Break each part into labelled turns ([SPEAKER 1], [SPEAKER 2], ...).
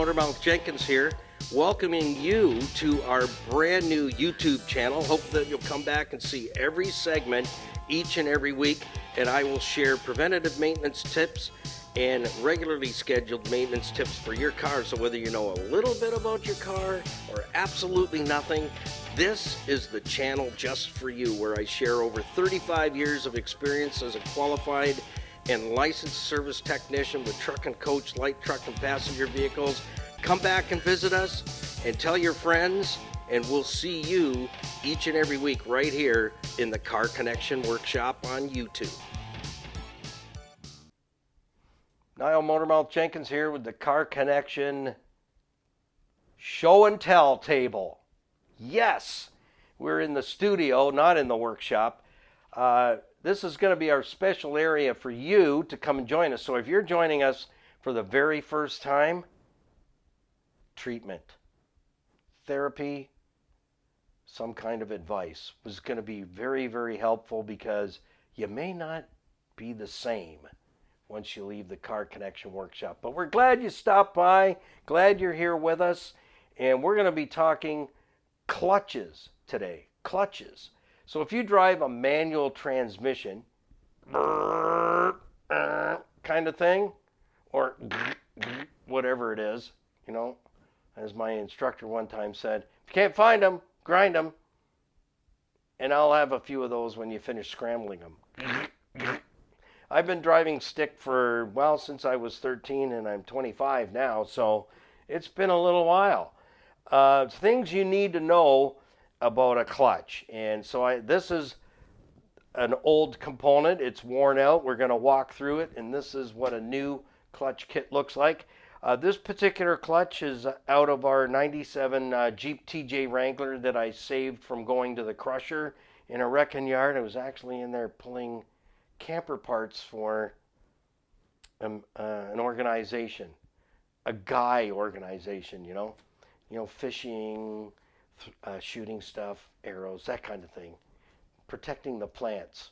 [SPEAKER 1] Motormouth Jenkins here, welcoming you to our brand new YouTube channel. Hope that you'll come back and see every segment each and every week, and I will share preventative maintenance tips and regularly scheduled maintenance tips for your car. So whether you know a little bit about your car or absolutely nothing, this is the channel just for you, where I share over 35 years of experience as a qualified and licensed service technician with truck and coach, light truck and passenger vehicles. Come back and visit us and tell your friends, and we'll see you each and every week right here in the Car Connection Workshop on YouTube. Niall Motormouth Jenkins here with the Car Connection Show and Tell table. Yes, we're in the studio, not in the workshop. This is going to be our special area for you to come and join us. So if you're joining us for the very first time, treatment, therapy, some kind of advice was going to be very, very helpful, because you may not be the same once you leave the Car Connection Workshop. But we're glad you stopped by, glad you're here with us, and we're going to be talking clutches today. Clutches. So if you drive a manual transmission kind of thing, or whatever it is, you know, as my instructor one time said, if you can't find them, grind them. And I'll have a few of those when you finish scrambling them. I've been driving stick for, well, since I was 13, and I'm 25 now, so it's been a little while. Things you need to know about a clutch. And so this is an old component. It's worn out. We're going to walk through it, and this is what a new clutch kit looks like. This particular clutch is out of our 97 Jeep TJ Wrangler that I saved from going to the crusher in a wrecking yard. I was actually in there pulling camper parts for an organization, a guy organization, you know, fishing, shooting stuff, arrows, that kind of thing, protecting the plants.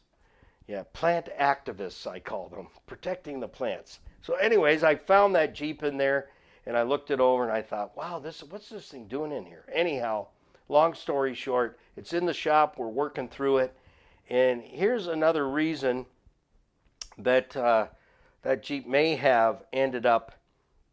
[SPEAKER 1] Yeah, plant activists, I call them, protecting the plants. So anyways, I found that Jeep in there, and I looked it over, and I thought, wow, what's this thing doing in here? Anyhow, long story short, it's in the shop. We're working through it. And here's another reason that that Jeep may have ended up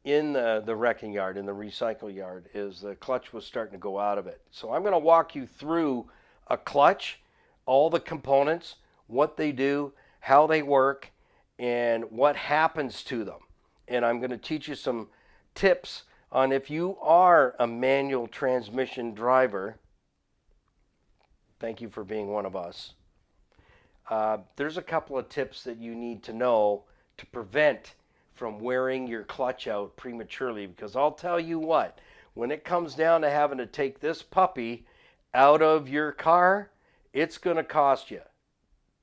[SPEAKER 1] in the wrecking yard, in the recycle yard, is the clutch was starting to go out of it. So I'm going to walk you through a clutch, all the components, what they do, how they work, and what happens to them. And I'm going to teach you some tips on if you are a manual transmission driver. Thank you for being one of us. There's a couple of tips that you need to know to prevent from wearing your clutch out prematurely, because I'll tell you what, when it comes down to having to take this puppy out of your car, it's going to cost you.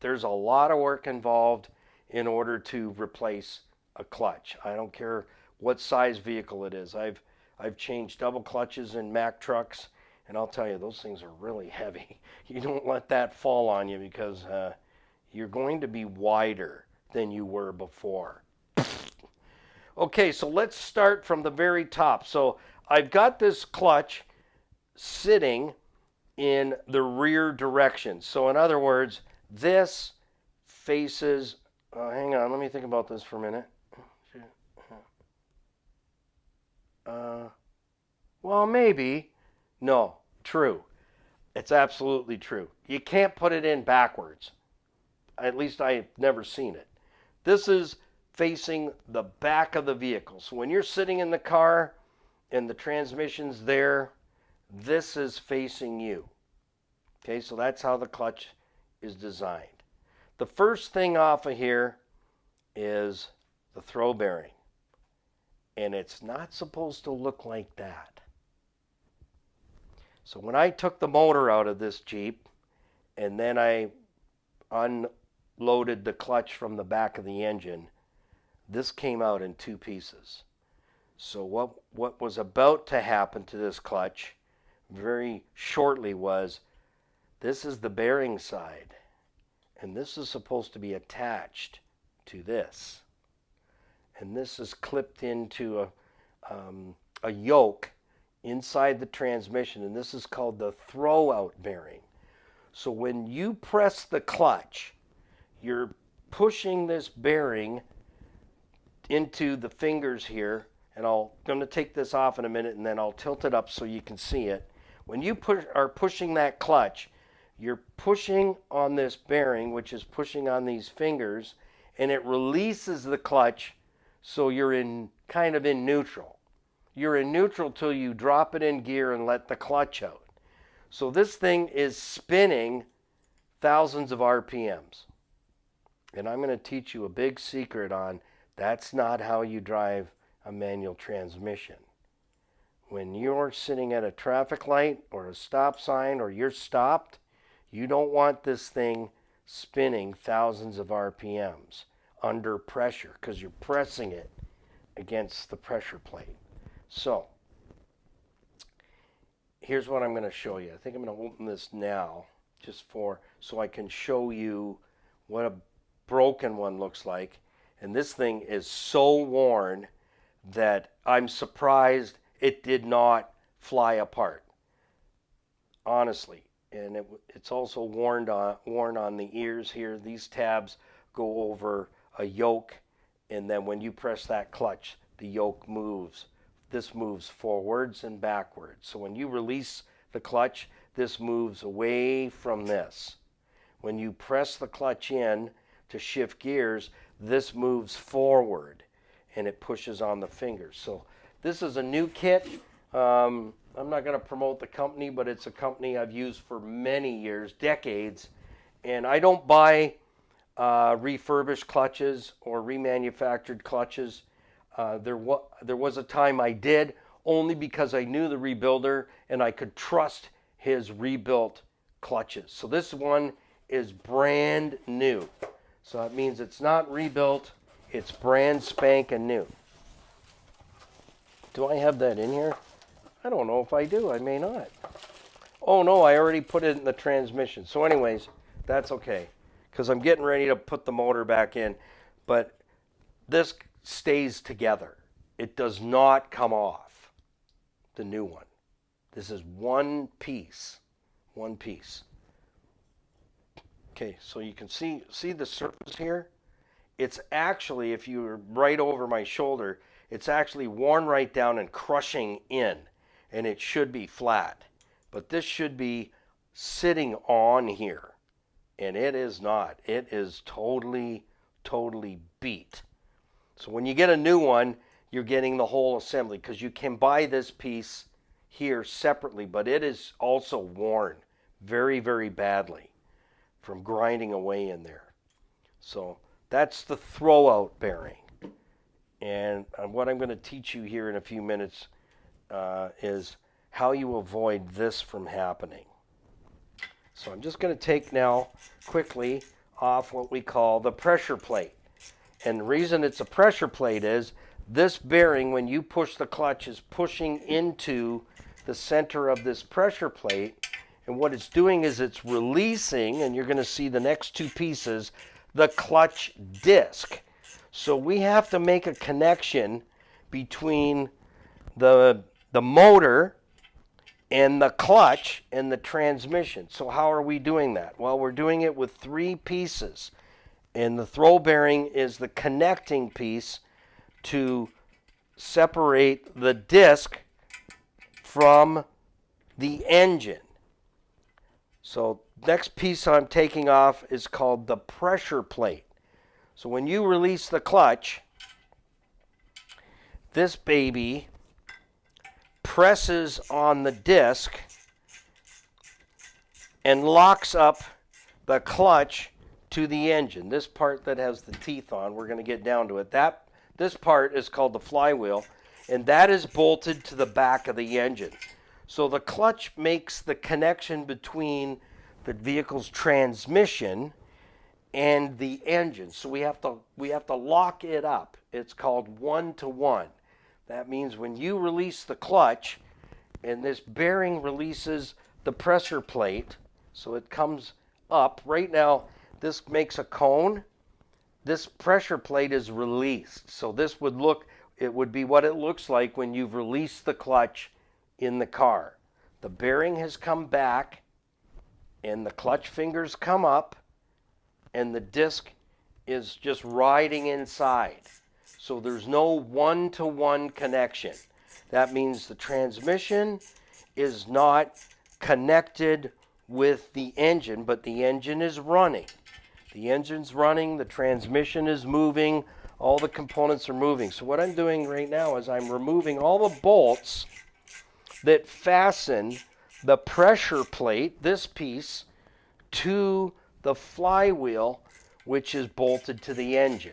[SPEAKER 1] There's a lot of work involved in order to replace a clutch. I don't care what size vehicle it is. I've changed double clutches in Mack trucks, and I'll tell you, those things are really heavy. You don't let that fall on you, because you're going to be wider than you were before. Okay, so let's start from the very top. So I've got this clutch sitting in the rear direction. So in other words, this faces, hang on, let me think about this for a minute. Well, maybe. No, true. It's absolutely true. You can't put it in backwards. At least I've never seen it. This is facing the back of the vehicle. So when you're sitting in the car and the transmission's there, this is facing you. Okay, so that's how the clutch is designed. The first thing off of here is the throw bearing. And it's not supposed to look like that. So when I took the motor out of this Jeep, and then I unloaded the clutch from the back of the engine, this came out in two pieces. So what was about to happen to this clutch very shortly was, this is the bearing side, and this is supposed to be attached to this. And this is clipped into a yoke inside the transmission, and this is called the throwout bearing. So when you press the clutch, you're pushing this bearing into the fingers here, and I'm going to take this off in a minute and then I'll tilt it up so you can see it. When you are pushing that clutch, you're pushing on this bearing, which is pushing on these fingers, and it releases the clutch, so you're kind of in neutral. You're in neutral till you drop it in gear and let the clutch out. So this thing is spinning thousands of RPMs. And I'm going to teach you a big secret on that's not how you drive a manual transmission. When you're sitting at a traffic light or a stop sign or you're stopped, you don't want this thing spinning thousands of RPMs under pressure because you're pressing it against the pressure plate. So here's what I'm going to show you. I think I'm going to open this now just so I can show you what a broken one looks like. And this thing is so worn that I'm surprised it did not fly apart, honestly. And it's also worn on the ears here. These tabs go over a yoke, and then when you press that clutch, the yoke moves. This moves forwards and backwards. So when you release the clutch, this moves away from this. When you press the clutch in to shift gears, this moves forward and it pushes on the fingers. So this is a new kit. I'm not going to promote the company, but it's a company I've used for many years, decades. And I don't buy refurbished clutches or remanufactured clutches. There was a time I did, only because I knew the rebuilder and I could trust his rebuilt clutches. So this one is brand new. So that means it's not rebuilt, it's brand spanking new. Do I have that in here? I don't know if I do, I may not. Oh no, I already put it in the transmission. So anyways, that's okay, because I'm getting ready to put the motor back in. But this stays together. It does not come off, the new one. This is one piece. Okay, so you can see the surface here. It's actually, if you're right over my shoulder, it's actually worn right down and crushing in, and it should be flat. But this should be sitting on here, and it is not. It is totally beat. So when you get a new one, you're getting the whole assembly, because you can buy this piece here separately, but it is also worn very badly from grinding away in there. So that's the throwout bearing. And what I'm going to teach you here in a few minutes is how you avoid this from happening. So I'm just going to take now quickly off what we call the pressure plate. And the reason it's a pressure plate is this bearing, when you push the clutch, is pushing into the center of this pressure plate. And what it's doing is it's releasing, and you're going to see the next two pieces, the clutch disc. So we have to make a connection between the motor and the clutch and the transmission. So how are we doing that? Well, we're doing it with three pieces. And the throw bearing is the connecting piece to separate the disc from the engine. So next piece I'm taking off is called the pressure plate. So when you release the clutch, this baby presses on the disc and locks up the clutch to the engine. This part that has the teeth on, we're going to get down to it. This part is called the flywheel, and that is bolted to the back of the engine. So the clutch makes the connection between the vehicle's transmission and the engine. So we have to lock it up. It's called 1-to-1. That means when you release the clutch and this bearing releases the pressure plate, so it comes up. Right now, this makes a cone. This pressure plate is released. So this would look, it would be what it looks like when you've released the clutch in the car. The bearing has come back, and the clutch fingers come up, and the disc is just riding inside. So there's no one-to-one connection. That means the transmission is not connected with the engine, but the engine is running. The engine's running, the transmission is moving, all the components are moving. So what I'm doing right now is I'm removing all the bolts that fasten the pressure plate, this piece, to the flywheel, which is bolted to the engine.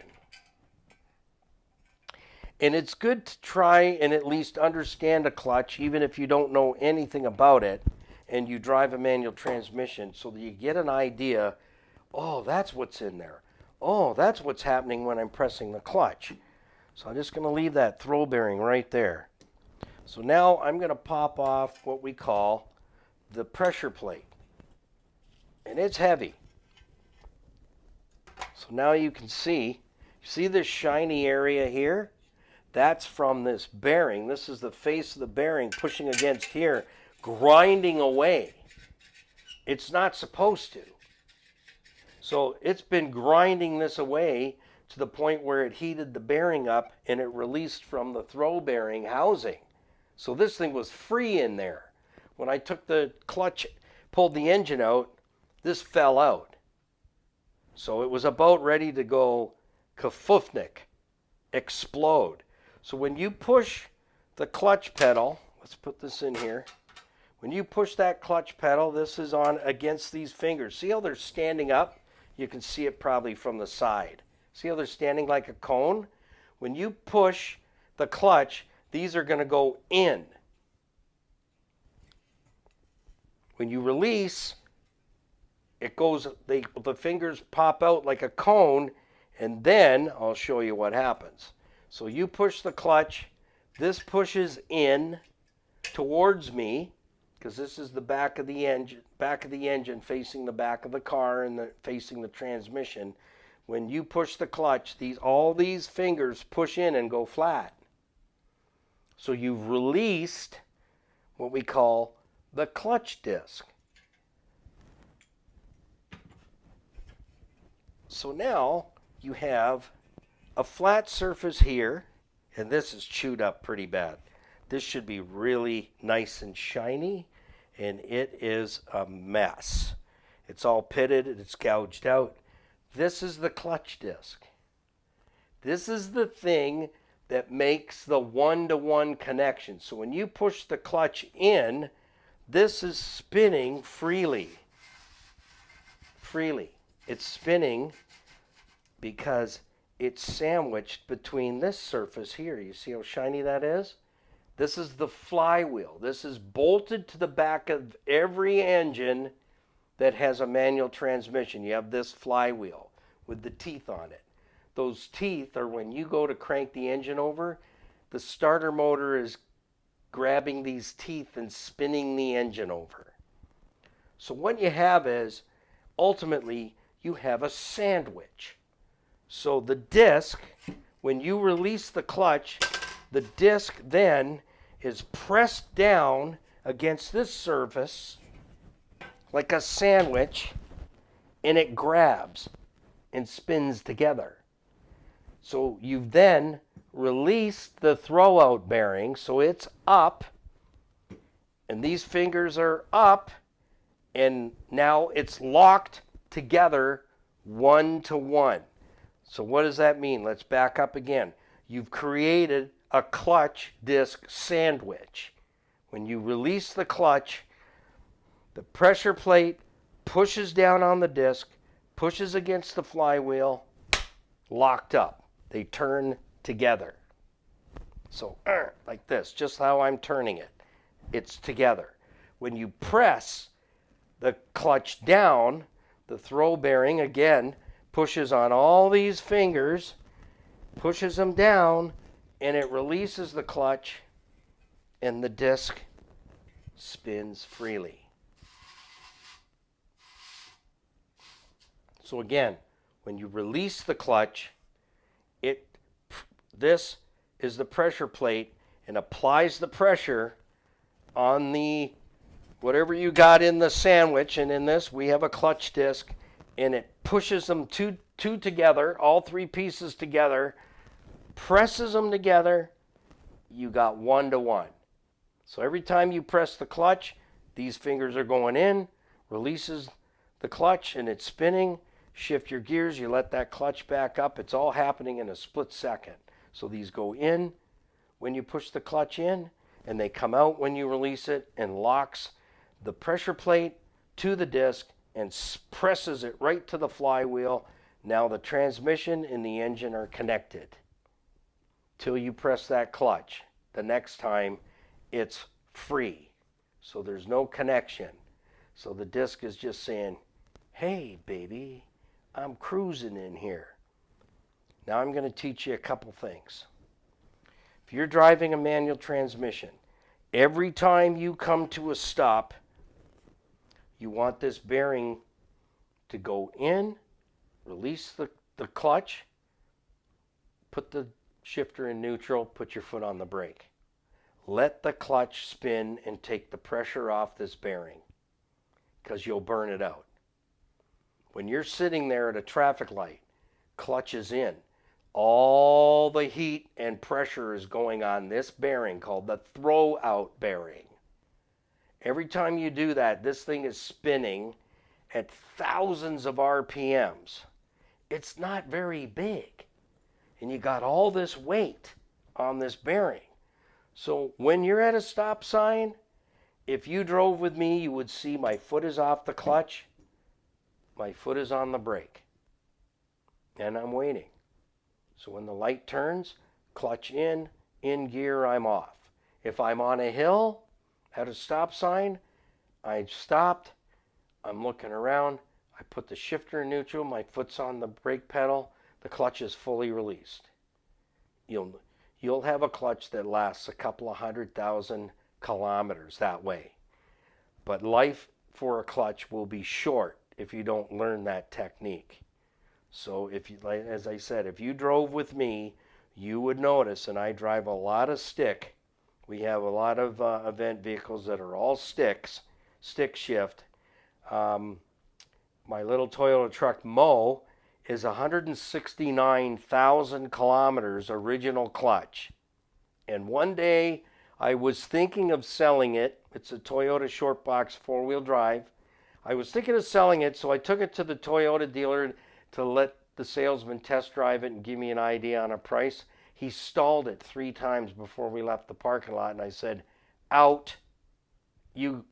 [SPEAKER 1] And it's good to try and at least understand a clutch, even if you don't know anything about it, and you drive a manual transmission, so that you get an idea, oh, that's what's in there. Oh, that's what's happening when I'm pressing the clutch. So I'm just going to leave that throw bearing right there. So now I'm going to pop off what we call the pressure plate. And it's heavy. So now you can see this shiny area here? That's from this bearing. This is the face of the bearing pushing against here, grinding away. It's not supposed to. So it's been grinding this away to the point where it heated the bearing up and it released from the throw bearing housing. So this thing was free in there. When I took the clutch, pulled the engine out, this fell out. So it was about ready to go kafoofnik, explode. So when you push the clutch pedal, let's put this in here. When you push that clutch pedal, this is on against these fingers. See how they're standing up? You can see it probably from the side. See how they're standing like a cone? When you push the clutch, these are going to go in. When you release, it goes, the fingers pop out like a cone, and then I'll show you what happens. So you push the clutch, this pushes in towards me, because this is the back of the engine facing the back of the car and facing the transmission. When you push the clutch, all these fingers push in and go flat. So you've released what we call the clutch disc. So now you have a flat surface here, and this is chewed up pretty bad. This should be really nice and shiny, and it is a mess. It's all pitted, it's gouged out. This is the clutch disc. This is the thing that makes the one-to-one connection. So when you push the clutch in, this is spinning freely. It's spinning because it's sandwiched between this surface here. You see how shiny that is? This is the flywheel. This is bolted to the back of every engine that has a manual transmission. You have this flywheel with the teeth on it. Those teeth are when you go to crank the engine over, the starter motor is grabbing these teeth and spinning the engine over. So what you have is, ultimately, you have a sandwich. So the disc, when you release the clutch, the disc then is pressed down against this surface like a sandwich, and it grabs and spins together. So you've then released the throwout bearing, so it's up, and these fingers are up, and now it's locked together one to one. So what does that mean? Let's back up again. You've created a clutch disc sandwich. When you release the clutch, the pressure plate pushes down on the disc, pushes against the flywheel, locked up. They turn together. So, like this, just how I'm turning it. It's together. When you press the clutch down, the throw bearing, again, pushes on all these fingers, pushes them down, and it releases the clutch, and the disc spins freely. So again, when you release the clutch, this is the pressure plate and applies the pressure on the whatever you got in the sandwich. And in this, we have a clutch disc, and it pushes them two together, all three pieces together, presses them together. You got 1-to-1. So every time you press the clutch, these fingers are going in, releases the clutch, and it's spinning. Shift your gears, you let that clutch back up. It's all happening in a split second. So these go in when you push the clutch in, and they come out when you release it, and locks the pressure plate to the disc and presses it right to the flywheel. Now the transmission and the engine are connected till you press that clutch. The next time it's free. So there's no connection. So the disc is just saying, hey baby, I'm cruising in here. Now I'm going to teach you a couple things. If you're driving a manual transmission, every time you come to a stop, you want this bearing to go in, release the clutch, put the shifter in neutral, put your foot on the brake. Let the clutch spin and take the pressure off this bearing, because you'll burn it out. When you're sitting there at a traffic light, clutch is in, all the heat and pressure is going on this bearing called the throw-out bearing. Every time you do that, this thing is spinning at thousands of RPMs. It's not very big. And you got all this weight on this bearing. So when you're at a stop sign, if you drove with me, you would see my foot is off the clutch, my foot is on the brake, and I'm waiting. So when the light turns, clutch in gear, I'm off. If I'm on a hill at a stop sign, I've stopped, I'm looking around, I put the shifter in neutral, my foot's on the brake pedal, the clutch is fully released. You'll have a clutch that lasts a couple of 100,000 kilometers that way. But life for a clutch will be short if you don't learn that technique. So if you, as I said, if you drove with me, you would notice, and I drive a lot of stick. We have a lot of event vehicles that are all stick shift. My little Toyota truck Mo is 169,000 kilometers original clutch. And one day I was thinking of selling it. It's a Toyota short box 4-wheel drive. I was thinking of selling it, so I took it to the Toyota dealer to let the salesman test drive it and give me an idea on a price. He stalled it 3 times before we left the parking lot, and I said, out, you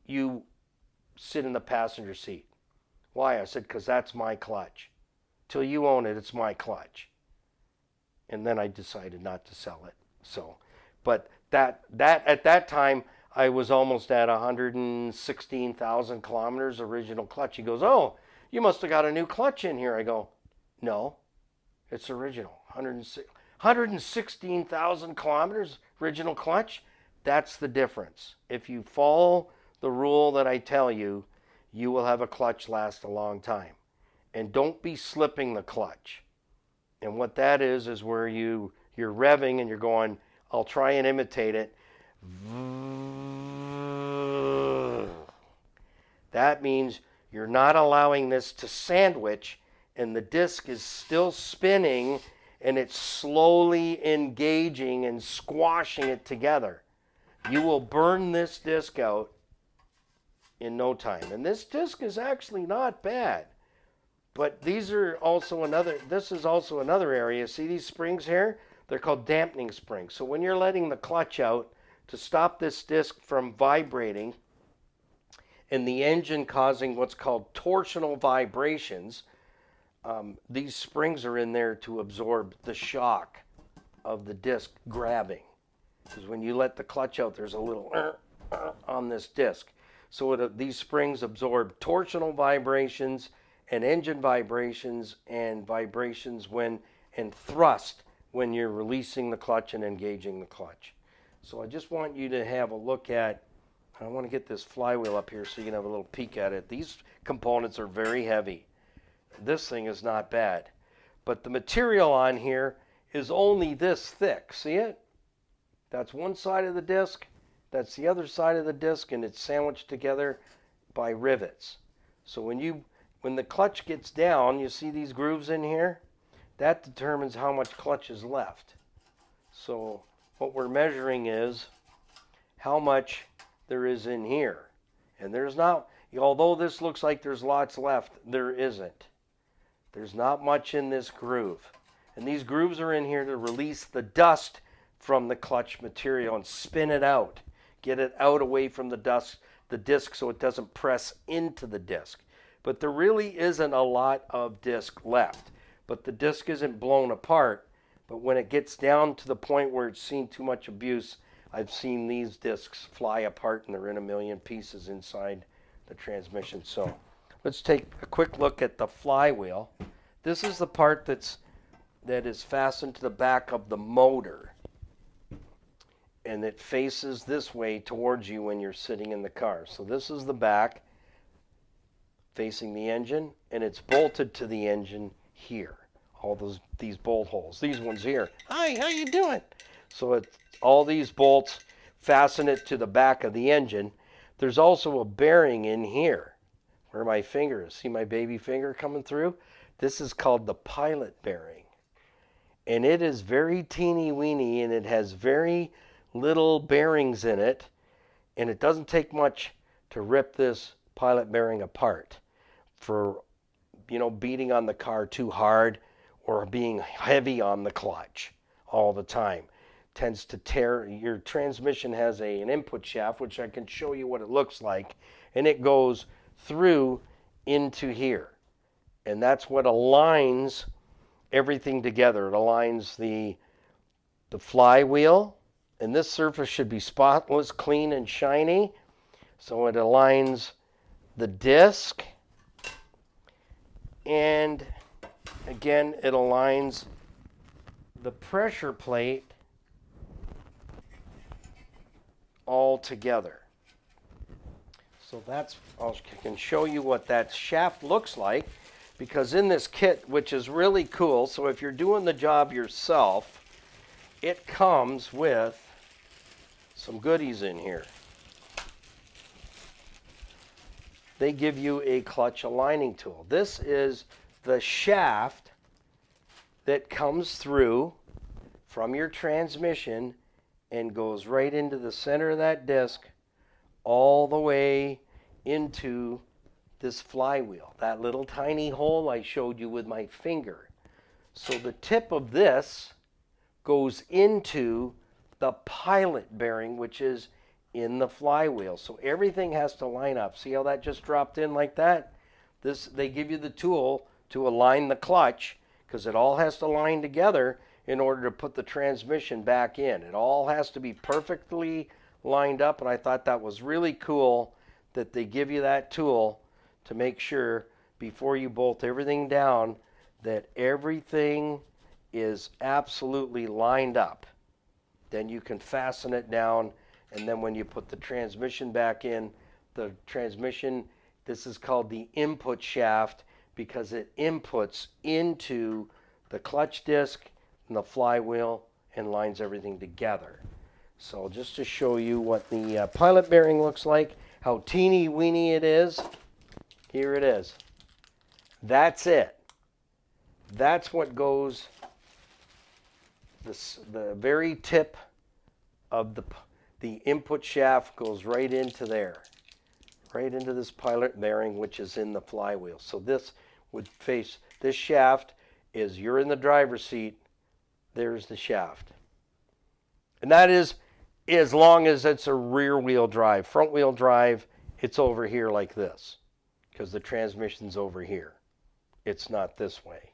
[SPEAKER 1] sit in the passenger seat. Why? I said, because that's my clutch. Till you own it, it's my clutch. And then I decided not to sell it. So, but that at that time, I was almost at 116,000 kilometers original clutch. He goes, oh, you must have got a new clutch in here. I go, no, it's original. 116,000 kilometers original clutch. That's the difference. If you follow the rule that I tell you, you will have a clutch last a long time. And don't be slipping the clutch. And what that is where you're revving and you're going, I'll try and imitate it. That means you're not allowing this to sandwich, and the disc is still spinning, and it's slowly engaging and squashing it together. You will burn this disc out in no time. And this disc is actually not bad. But this is also another area. See these springs here? They're called dampening springs. So when you're letting the clutch out to stop this disc from vibrating and the engine causing what's called torsional vibrations, these springs are in there to absorb the shock of the disc grabbing. Because when you let the clutch out, there's a little on this disc. So these springs absorb torsional vibrations and engine vibrations and vibrations and thrust when you're releasing the clutch and engaging the clutch. So I just want you to have a look at, I want to get this flywheel up here so you can have a little peek at it. These components are very heavy. This thing is not bad. But the material on here is only this thick. See it? That's one side of the disc, that's the other side of the disc, and it's sandwiched together by rivets. So when the clutch gets down, you see these grooves in here? That determines how much clutch is left. So what we're measuring is how much there is in here. And there's not, although this looks like there's lots left, there isn't. There's not much in this groove. And these grooves are in here to release the dust from the clutch material and spin it out. Get it out away from the disc so it doesn't press into the disc. But there really isn't a lot of disc left. But the disc isn't blown apart. But when it gets down to the point where it's seen too much abuse, I've seen these discs fly apart and they're in a million pieces inside the transmission. So let's take a quick look at the flywheel. This is the part that is fastened to the back of the motor. And it faces this way towards you when you're sitting in the car. So this is the back facing the engine, and it's bolted to the engine here. These bolt holes. These ones here. Hi, how you doing? So all these bolts fasten it to the back of the engine. There's also a bearing in here where my finger is. See my baby finger coming through? This is called the pilot bearing. And it is very teeny weeny, and it has very little bearings in it. And it doesn't take much to rip this pilot bearing apart for, beating on the car too hard or being heavy on the clutch all the time. Tends to tear. Your transmission has an input shaft, which I can show you what it looks like, and it goes through into here. And that's what aligns everything together. It aligns the flywheel, and this surface should be spotless, clean, and shiny. So it aligns the disc, and again, it aligns the pressure plate all together. So I can show you what that shaft looks like, because in this kit, which is really cool, so if you're doing the job yourself, it comes with some goodies in here. They give you a clutch aligning tool. This is the shaft that comes through from your transmission and goes right into the center of that disc all the way into this flywheel, that little tiny hole I showed you with my finger. So the tip of this goes into the pilot bearing, which is in the flywheel. So everything has to line up. See how that just dropped in like that? They give you the tool to align the clutch, because it all has to line together in order to put the transmission back in. It all has to be perfectly lined up, and I thought that was really cool that they give you that tool to make sure before you bolt everything down that everything is absolutely lined up. Then you can fasten it down, and then when you put the transmission back in, this is called the input shaft because it inputs into the clutch disc and the flywheel and lines everything together. So just to show you what the pilot bearing looks like, how teeny weeny it is, here it is. That's it. That's what goes, the very tip of the input shaft goes right into there, right into this pilot bearing, which is in the flywheel. So this would face, this shaft is, you're in the driver's seat, there's the shaft. And that is as long as it's a rear wheel drive. Front wheel drive, it's over here like this, because the transmission's over here. It's not this way.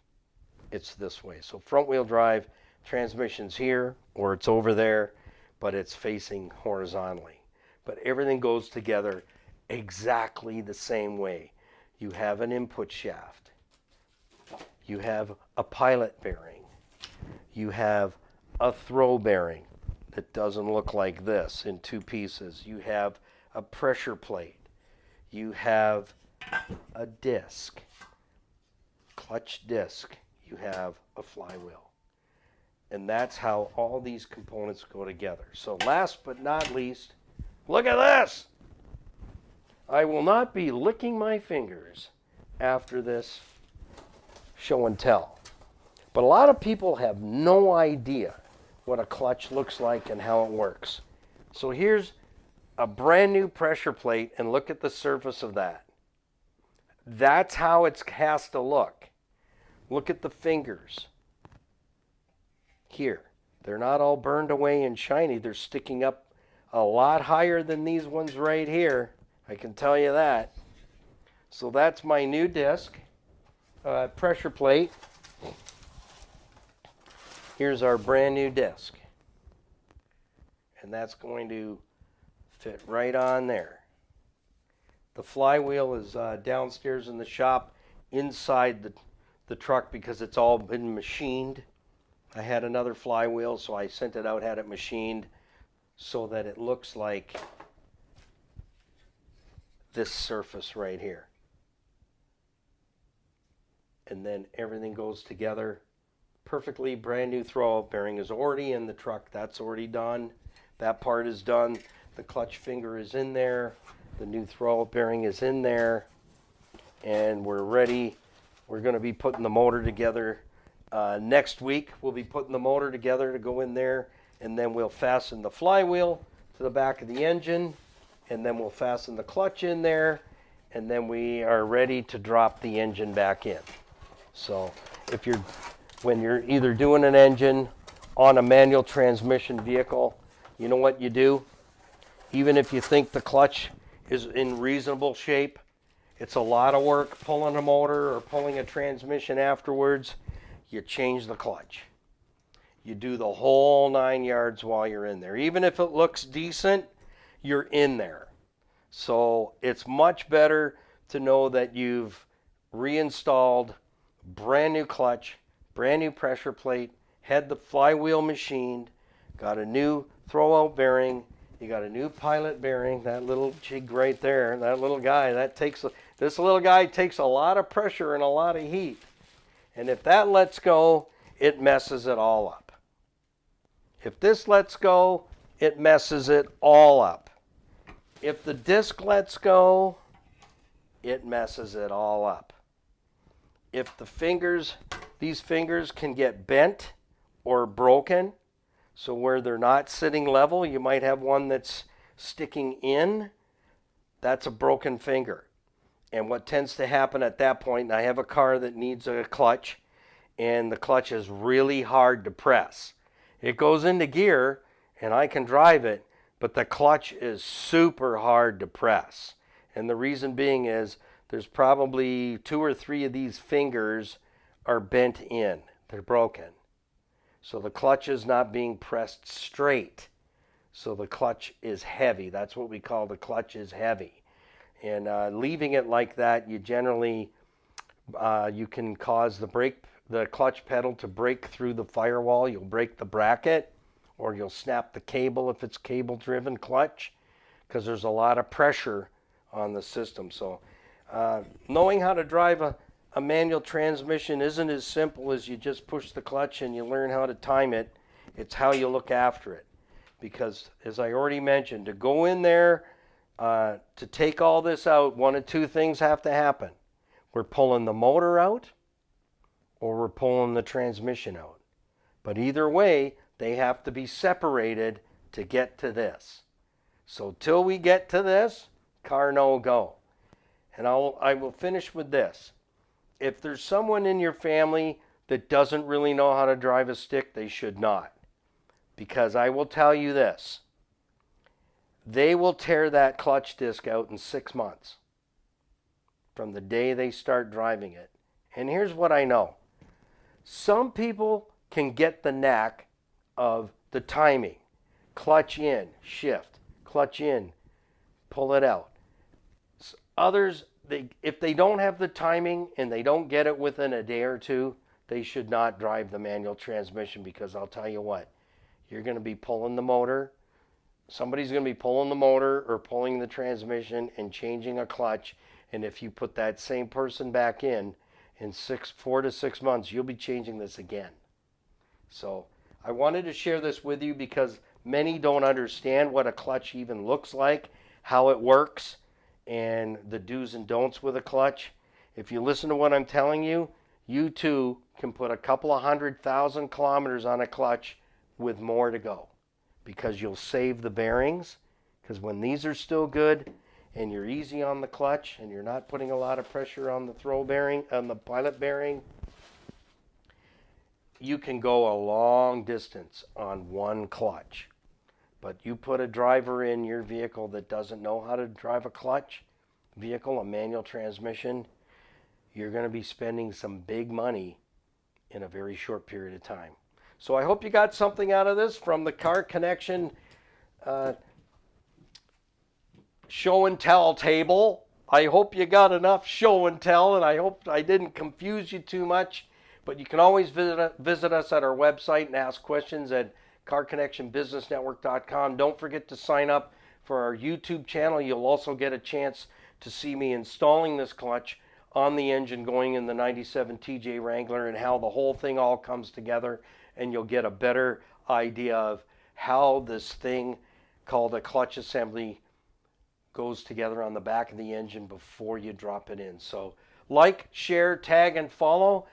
[SPEAKER 1] It's this way. So front wheel drive, transmission's here, or it's over there, but it's facing horizontally. But everything goes together exactly the same way. You have an input shaft. You have a pilot bearing. You have a throw bearing that doesn't look like this in two pieces. You have a pressure plate. You have a disc, clutch disc. You have a flywheel. And that's how all these components go together. So last but not least, look at this. I will not be licking my fingers after this show and tell. But a lot of people have no idea what a clutch looks like and how it works. So here's a brand new pressure plate, and look at the surface of that. That's how it has to look. Look at the fingers. Here, they're not all burned away and shiny. They're sticking up a lot higher than these ones right here. I can tell you that. So that's my new disc, pressure plate. Here's our brand new disc. And that's going to fit right on there. The flywheel is downstairs in the shop inside the truck because it's all been machined. I had another flywheel, so I sent it out, had it machined so that it looks like this surface right here. And then everything goes together perfectly. Brand new throwout bearing is already in the truck. That's already done. That part is done. The clutch finger is in there. The new throwout bearing is in there. And we're ready. We're going to be putting the motor together. Next week, we'll be putting the motor together to go in there, and then we'll fasten the flywheel to the back of the engine, and then we'll fasten the clutch in there, and then we are ready to drop the engine back in. So when you're either doing an engine on a manual transmission vehicle, you know what you do? Even if you think the clutch is in reasonable shape, it's a lot of work pulling a motor or pulling a transmission afterwards. You change the clutch. You do the whole 9 yards while you're in there. Even if it looks decent, you're in there. So it's much better to know that you've reinstalled brand new clutch, brand new pressure plate, had the flywheel machined, got a new throwout bearing, you got a new pilot bearing, that little jig right there, that little guy, this little guy takes a lot of pressure and a lot of heat. And if that lets go, it messes it all up. If this lets go, it messes it all up. If the disc lets go, it messes it all up. If these fingers can get bent or broken, so where they're not sitting level, you might have one that's sticking in, that's a broken finger. And what tends to happen at that point, and I have a car that needs a clutch, and the clutch is really hard to press. It goes into gear, and I can drive it, but the clutch is super hard to press. And the reason being is there's probably 2 or 3 of these fingers are bent in. They're broken. So the clutch is not being pressed straight. So the clutch is heavy. That's what we call the clutch is heavy. And leaving it like that, you generally, you can cause the clutch pedal to break through the firewall. You'll break the bracket, or you'll snap the cable if it's cable-driven clutch, because there's a lot of pressure on the system. So knowing how to drive a manual transmission isn't as simple as you just push the clutch and you learn how to time it. It's how you look after it. Because, as I already mentioned, to go in there, to take all this out, 1 of 2 things have to happen. We're pulling the motor out, or we're pulling the transmission out. But either way, they have to be separated to get to this. So till we get to this, car no go. And I will finish with this. If there's someone in your family that doesn't really know how to drive a stick, they should not. Because I will tell you this. They will tear that clutch disc out in 6 months from the day they start driving it. And here's what I know. Some people can get the knack of the timing. Clutch in, shift, clutch in, pull it out. Others, if they don't have the timing and they don't get it within a day or 2, they should not drive the manual transmission, because I'll tell you what, you're going to be pulling the motor. Somebody's going to be pulling the motor or pulling the transmission and changing a clutch. And if you put that same person back in 4 to 6 months, you'll be changing this again. So I wanted to share this with you because many don't understand what a clutch even looks like, how it works, and the do's and don'ts with a clutch. If you listen to what I'm telling you, you too can put a couple of 100,000 kilometers on a clutch with more to go, because you'll save the bearings. Because when these are still good and you're easy on the clutch and you're not putting a lot of pressure on the throw bearing, on the pilot bearing, you can go a long distance on one clutch. But you put a driver in your vehicle that doesn't know how to drive a clutch vehicle, a manual transmission, you're going to be spending some big money in a very short period of time. So I hope you got something out of this from the Car Connection show and tell table. I hope you got enough show and tell, and I hope I didn't confuse you too much. But you can always visit us at our website and ask questions at carconnectionbusinessnetwork.com. Don't forget to sign up for our YouTube channel. You'll also get a chance to see me installing this clutch on the engine going in the 97 TJ Wrangler and how the whole thing all comes together, and you'll get a better idea of how this thing called a clutch assembly goes together on the back of the engine before you drop it in. So like, share, tag, and follow.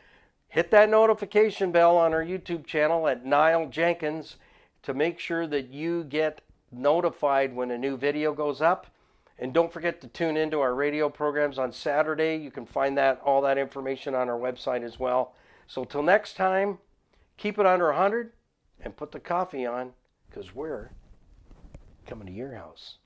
[SPEAKER 1] Hit that notification bell on our YouTube channel at Niall Jenkins to make sure that you get notified when a new video goes up. And don't forget to tune into our radio programs on Saturday. You can find all that information on our website as well. So till next time, keep it under 100 and put the coffee on, because we're coming to your house.